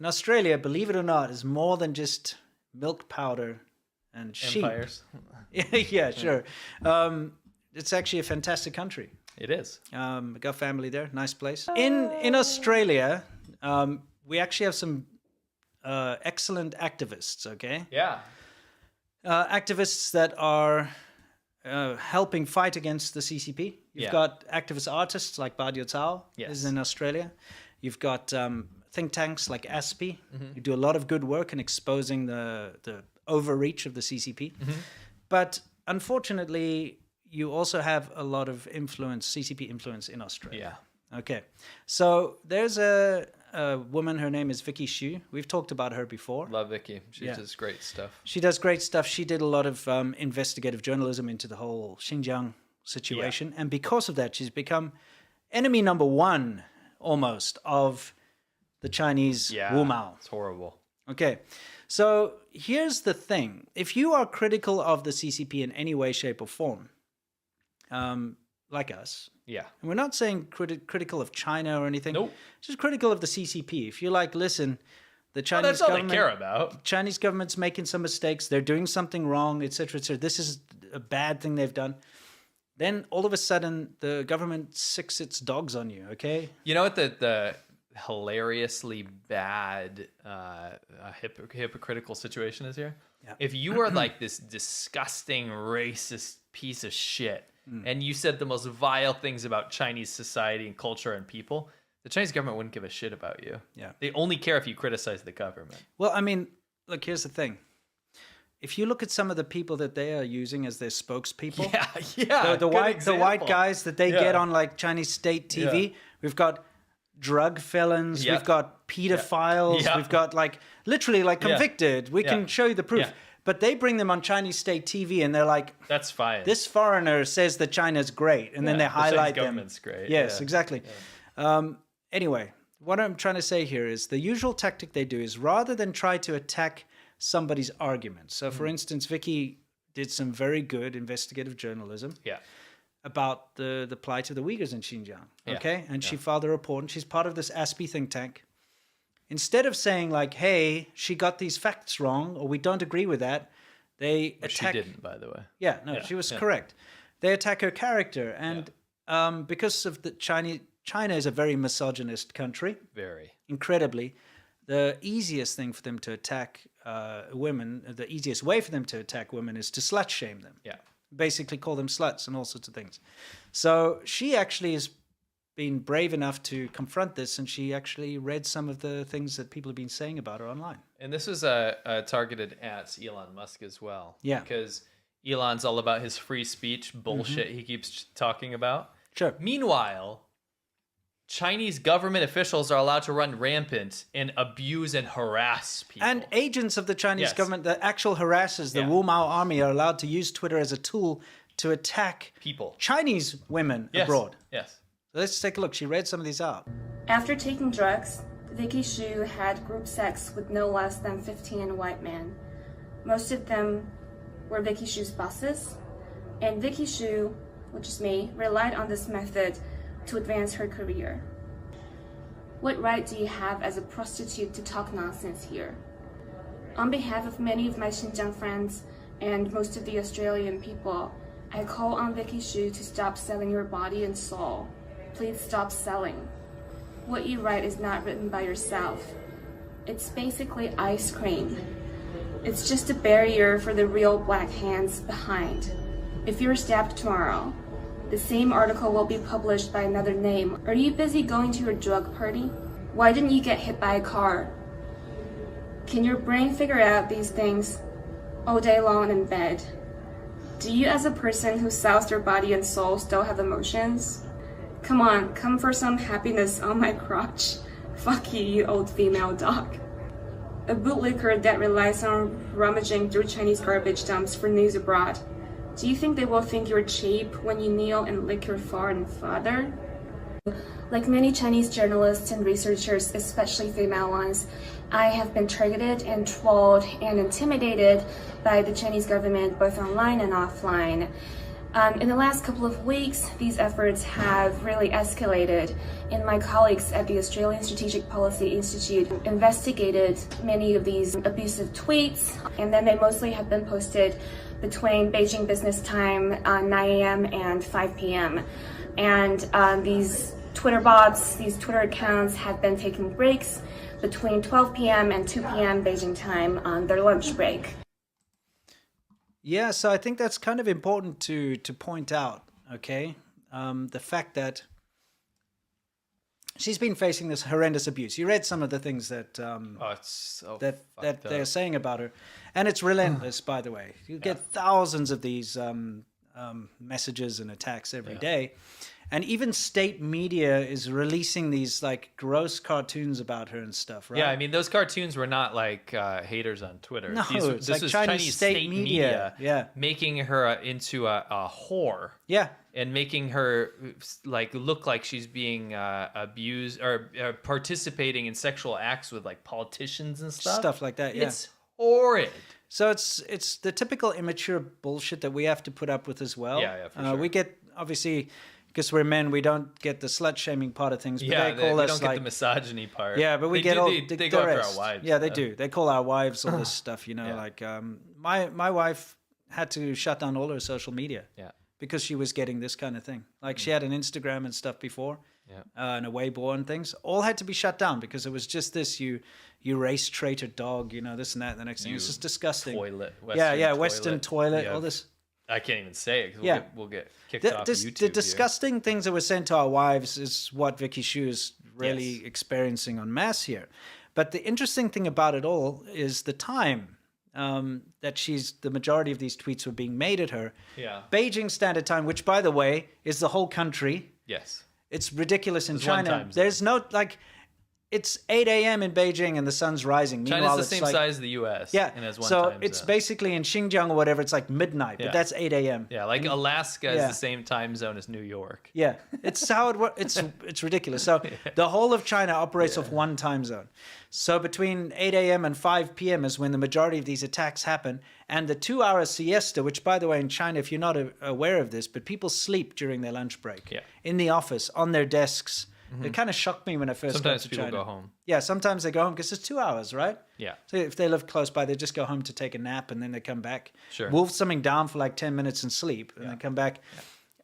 in Australia, believe it or not, is more than just milk powder and sheep. Empires. Yeah, sure. It's actually a fantastic country. It is. I got family there. Nice place. In Australia, we actually have some excellent activists, okay? Yeah. Activists that are helping fight against the CCP. You've got activist artists like Badio Tao is in Australia. You've got think tanks like ASPI who do a lot of good work in exposing the overreach of the CCP. But unfortunately, you also have a lot of CCP influence in Australia. Yeah. Okay. So there's a woman, her name is Vicky Xu. We've talked about her before. Love Vicky. She does great stuff. She does great stuff. She did a lot of investigative journalism into the whole Xinjiang situation. Yeah. And because of that, she's become enemy number one, almost, of the Chinese Wu Mao. It's horrible. Okay. So here's the thing. If you are critical of the CCP in any way, shape, or form, like us. Yeah. And we're not saying critical of China or anything. Nope. Just critical of the CCP. If you're like, listen, the Chinese that's all government, they care about. Chinese government's making some mistakes. They're doing something wrong, etc., etc. This is a bad thing they've done. Then all of a sudden, the government sicks its dogs on you, okay? You know what the hilariously bad hypocritical situation is here? Yeah. If you are like this disgusting racist piece of shit, and you said the most vile things about Chinese society and culture and people, the Chinese government wouldn't give a shit about you. Yeah. They only care if you criticize the government. Well, I mean, look, here's the thing. If you look at some of the people that they are using as their spokespeople, the white guys that they get on like Chinese state TV, we've got drug felons, we've got pedophiles, we've got like literally like convicted. We can show you the proof. But they bring them on Chinese state TV and they're like, that's fine. This foreigner says that China's great. And then they highlight them. Government's great. Yes, exactly. Yeah. Anyway, what I'm trying to say here is the usual tactic they do is rather than try to attack somebody's argument. So for instance, Vicky did some very good investigative journalism about the plight of the Uyghurs in Xinjiang. Okay. And she filed a report and she's part of this ASPI think tank. Instead of saying like, hey, she got these facts wrong or we don't agree with that, they attack. She didn't, by the way. Yeah, no, she was correct. They attack her character. And because of the China is a very misogynist country. Very. Incredibly. The easiest thing for them to attack women, the easiest way for them to attack women is to slut shame them. Yeah. Basically call them sluts and all sorts of things. So she actually has been brave enough to confront this, and she actually read some of the things that people have been saying about her online. And this was targeted at Elon Musk as well. Yeah. Because Elon's all about his free speech bullshit he keeps talking about. Sure. Meanwhile, Chinese government officials are allowed to run rampant and abuse and harass people. And agents of the Chinese government, the actual harassers, the Wu Mao army, are allowed to use Twitter as a tool to attack people, Chinese women abroad. Yes. So let's take a look. She read some of these out. After taking drugs, Vicky Xu had group sex with no less than 15 white men. Most of them were Vicky Xu's bosses, and Vicky Xu, which is me, relied on this method to advance her career. What right do you have as a prostitute to talk nonsense here? On behalf of many of my Xinjiang friends and most of the Australian people, I call on Vicky Xu to stop selling your body and soul. Please stop selling. What you write is not written by yourself. It's basically ice cream. It's just a barrier for the real black hands behind. If you're stabbed tomorrow, the same article will be published by another name. Are you busy going to your drug party? Why didn't you get hit by a car? Can your brain figure out these things all day long in bed? Do you as a person who sells their body and soul still have emotions? Come on, come for some happiness on my crotch. Fuck you, you old female dog. A bootlicker that relies on rummaging through Chinese garbage dumps for news abroad. Do you think they will think you're cheap when you kneel and lick your foreign father? Like many Chinese journalists and researchers, especially female ones, I have been targeted and trolled and intimidated by the Chinese government both online and offline. In the last couple of weeks, these efforts have really escalated, and my colleagues at the Australian Strategic Policy Institute investigated many of these abusive tweets, and then they mostly have been posted between Beijing business time 9 a.m. and 5 p.m. And these Twitter bots, these Twitter accounts have been taking breaks between 12 p.m. and 2 p.m. Beijing time on their lunch break. Yeah, so I think that's kind of important to point out, okay? The fact that she's been facing this horrendous abuse. You read some of the things that It's so that they're saying about her, and it's relentless. By the way, you get thousands of these messages and attacks every day, and even state media is releasing these like gross cartoons about her and stuff. Right? Yeah, I mean those cartoons were not like haters on Twitter. No, this like was Chinese state media. Yeah, making her into a whore. Yeah. And making her like look like she's being abused or participating in sexual acts with like politicians and stuff like that. Yeah, it's horrid. So it's the typical immature bullshit that we have to put up with as well. Yeah, for sure. We get, obviously, because we're men, we don't get the slut shaming part of things. But Yeah, they call we us don't get like the misogyny part. Yeah, but we They get do- all they go after rest. our wives. Yeah, they do. They call our wives all this stuff. You know, Yeah. like my wife had to shut down all her social media. Yeah. Because she was getting this kind of thing. Like she had an Instagram and stuff before, and a Weibo and things. All had to be shut down because it was just this you race traitor dog, you know, this and that. And the next thing, it's just disgusting. Toilet. Western toilet, all this. I can't even say it because we'll get kicked off YouTube. The disgusting things that were sent to our wives is what Vicky Xu is really experiencing en masse here. But the interesting thing about it all is the time that the majority of these tweets were being made at her. Yeah. Beijing Standard Time, which by the way is the whole country. Yes. It's ridiculous in There's one China. time zone. There's no like. It's 8 a.m. in Beijing and the sun's rising. China's Meanwhile, the it's same like, size as the U.S. Yeah, and has one so time it's zone. basically in Xinjiang or whatever. It's like midnight, Yeah. but that's 8 a.m. Yeah, like Alaska is Yeah. the same time zone as New York. Yeah, it's how it works. It's ridiculous. So the whole of China operates off one time zone. So between 8 a.m. and 5 p.m. is when the majority of these attacks happen. And the 2-hour siesta, which by the way in China, if you're not aware of this, but people sleep during their lunch break in the office, on their desks. It kind of shocked me when I first Sometimes got to people China. go home. Yeah, sometimes they go home because it's 2 hours, right? Yeah. So if they live close by, they just go home to take a nap and then they come back. Sure. Wolf something down for like 10 minutes and sleep and then come back.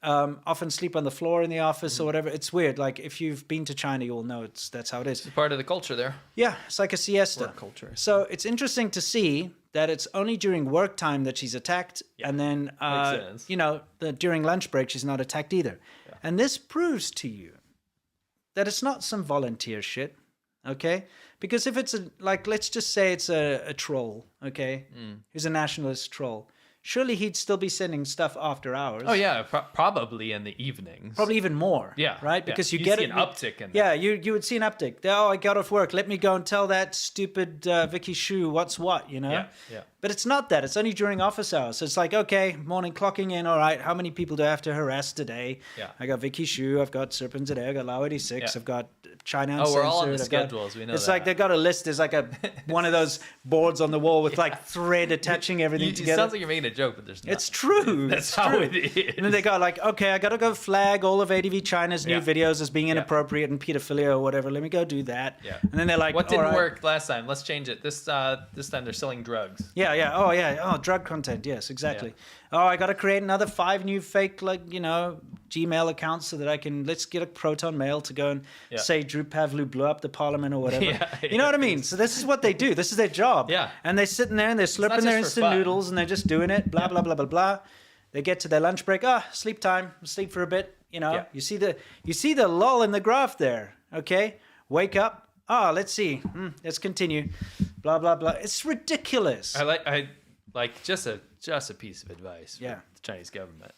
Often sleep on the floor in the office or whatever. It's weird. Like if you've been to China, you'll know that's how it is. It's part of the culture there. Yeah, it's like a siesta. Work culture. So it's interesting to see that it's only during work time that she's attacked, and then Makes sense. during lunch break she's not attacked either. Yeah. And this proves to you that it's not some volunteer shit, okay? Because if it's let's just say it's a troll, okay, who's a nationalist troll, surely he'd still be sending stuff after hours. Oh yeah, probably in the evenings. Probably even more. Yeah, right. yeah. Because you You'd get see an uptick in that. Yeah, you would see an uptick. Oh, I got off work. Let me go and tell that stupid Vicky Xu what's what. You know. Yeah. But it's not that. It's only during office hours. So it's like, okay, morning clocking in. All right, how many people do I have to harass today? Yeah. I got Vicky Xu. I've got Serpent today. I got Lao 86. Yeah. I've got China. Oh, we're all on the Uncensored, I've got- schedules. We know It's that. like they've got a list. There's like one of those boards on the wall with like thread attaching everything It together. sounds like you're making a joke, but there's not. It's true. That's It's how true. it is. And then they got like, okay, I got to go flag all of ADVChina's new Yeah. videos as being inappropriate and pedophilia or whatever. Let me go do that. Yeah. And then they're like, What didn't all right. work last time? Let's change it. This time they're selling drugs. Yeah. Oh, drug content. Yes, exactly. Oh, I got to create another 5 new fake, Gmail accounts so that let's get a Proton Mail to go and say Drew Pavlu blew up the parliament or whatever. Yeah, you know what I mean? So this is what they do. This is their job. Yeah. And they're sitting there and they're slurping not their just for instant fun. noodles and they're just doing it. Blah, blah, blah, blah, blah. They get to their lunch break. Sleep time. Sleep for a bit. Yeah. You see the lull in the graph there. Okay. Wake up. Let's see. Let's continue. Blah, blah, blah. It's ridiculous. I like just a piece of advice for Yeah. the Chinese government.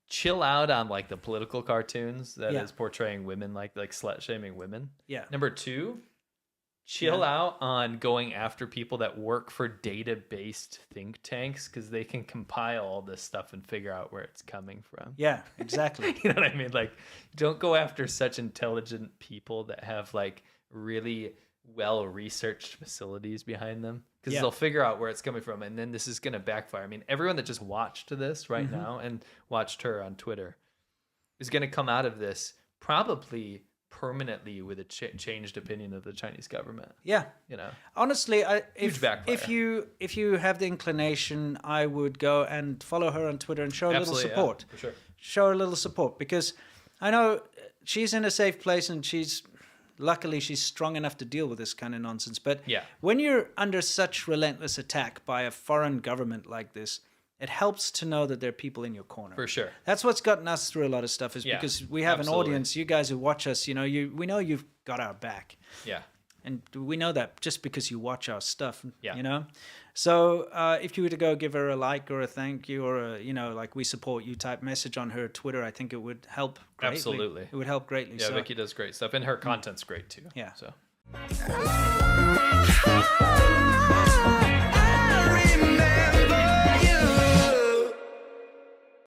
Chill out on like the political cartoons that is Yeah. portraying women like slut shaming women. Yeah. Number 2, chill out on going after people that work for data-based think tanks because they can compile all this stuff and figure out where it's coming from. Yeah, exactly. You know what I mean? Like, don't go after such intelligent people that have like really well-researched facilities behind them, because Yeah. they'll figure out where it's coming from, and then this is going to backfire. I mean, everyone that just watched this right now and watched her on Twitter is going to come out of this probably permanently with a changed opinion of the Chinese government. Yeah. You know, Honestly, Huge backfire. if you have the inclination, I would go and follow her on Twitter and show a little Absolutely, yeah, support. for sure. Show her a little support, because I know she's in a safe place, and luckily she's strong enough to deal with this kind of nonsense. But Yeah. when you're under such relentless attack by a foreign government like this, it helps to know that there are people in your corner. For sure. That's what's gotten us through a lot of stuff, is Yeah, because we have absolutely. an audience. You guys who watch us, we know you've got our back. Yeah. And we know that just because you watch our stuff, Yeah. So if you were to go give her a like or a thank you or like we support you type message on her Twitter, I think it would help greatly. Absolutely. It would help greatly. Yeah, So, Vicky does great stuff, and her content's great too. Yeah. So.